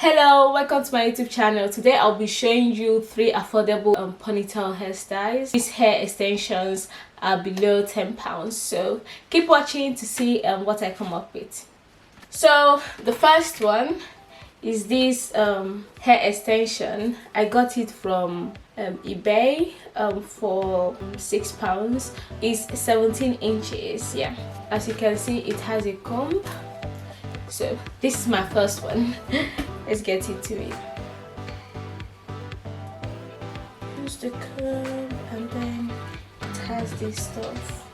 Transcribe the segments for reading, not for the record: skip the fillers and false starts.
Hello, welcome to my YouTube channel. Today I'll be showing you 3 affordable ponytail hairstyles. These hair extensions are below £10, so keep watching to see what I come up with. So the first one is this hair extension. I got it from eBay for £6. It's 17 inches. Yeah, as you can see, it has a comb. So this is my first one. Let's get into it. Use the comb, and then it has this stuff.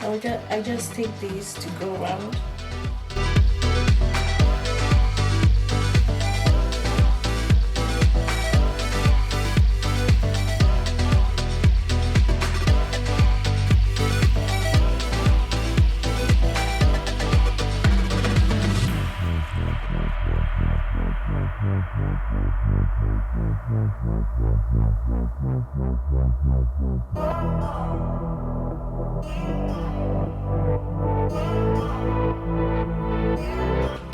I just take these to go around.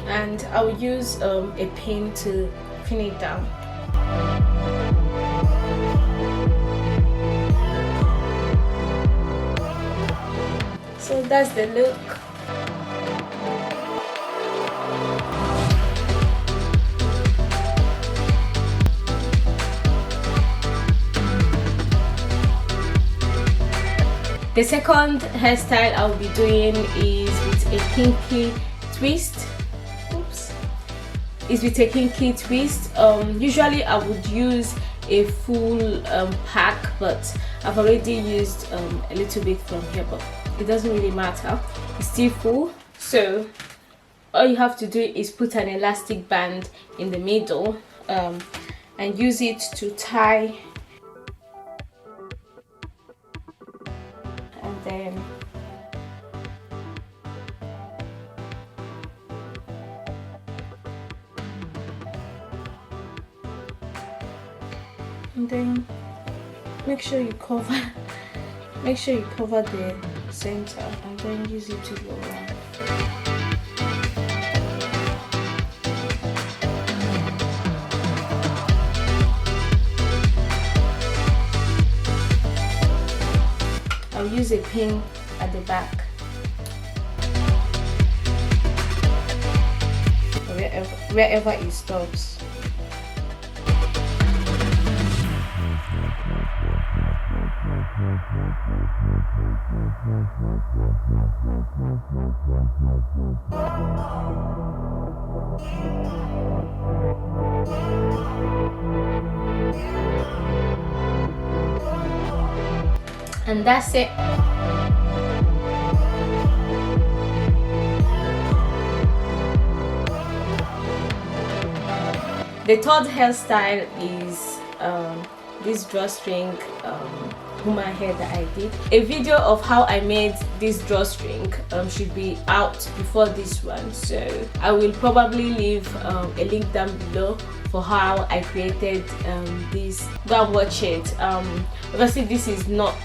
And I'll use a pin to pin it down. So that's the look. The second hairstyle I'll be doing is with a kinky twist. Is with a kinky twist. Usually I would use a full pack, but I've already used a little bit from here, but it doesn't really matter, it's still full. So all you have to do is put an elastic band in the middle and use it to tie, and then make sure you cover the center, and then use it to go around. I'll use a pin at the back, wherever it stops. And that's it. The third hairstyle is this drawstring human hair that I did. A video of how I made this drawstring should be out before this one, so I will probably leave a link down below for how I created this. Go and watch it. Obviously this is not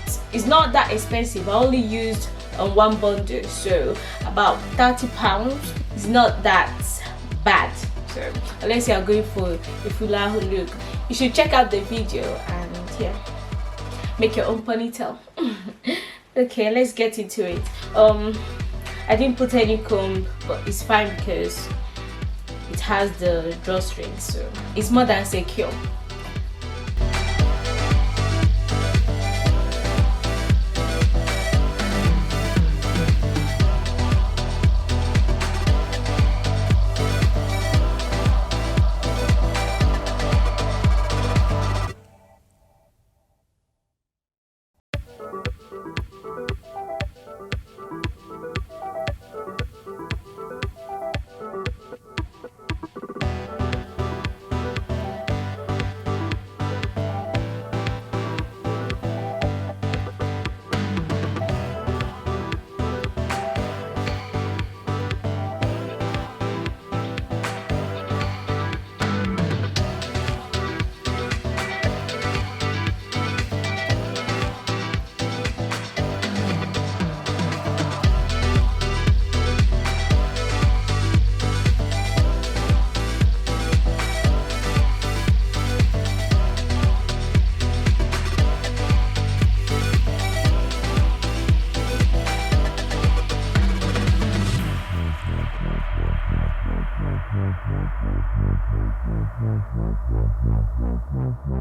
that expensive. I only used one bundle, so about £30. It's not that bad. So unless you are going for a fuller look, you should check out the video and yeah, make your own ponytail. Okay, let's get into it. I didn't put any comb, but it's fine because it has the drawstring, so it's more than secure. So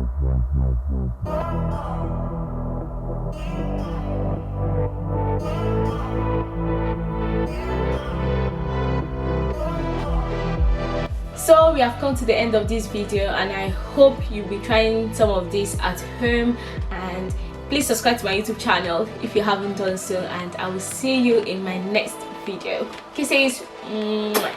we have come to the end of this video, and I hope you'll be trying some of this at home, and please subscribe to my YouTube channel if you haven't done so, and I will see you in my next video. Kisses. Mwah.